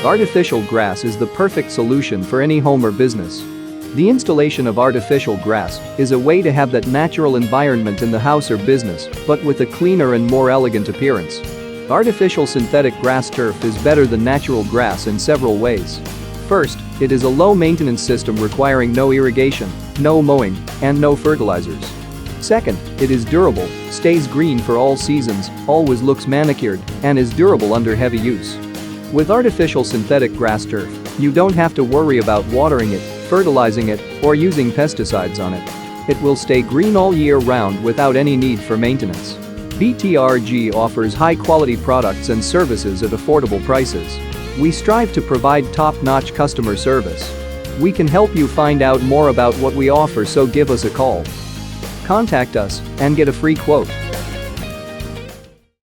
Artificial grass is the perfect solution for any home or business. The installation of artificial grass is a way to have that natural environment in the house or business, but with a cleaner and more elegant appearance. Artificial synthetic grass turf is better than natural grass in several ways. First, it is a low-maintenance system requiring no irrigation, no mowing, and no fertilizers. Second, it is durable, stays green for all seasons, always looks manicured, and is durable under heavy use. With artificial synthetic grass turf, you don't have to worry about watering it, fertilizing it, or using pesticides on it. It will stay green all year round without any need for maintenance. BTRG offers high-quality products and services at affordable prices. We strive to provide top-notch customer service. We can help you find out more about what we offer, so give us a call. Contact us and get a free quote.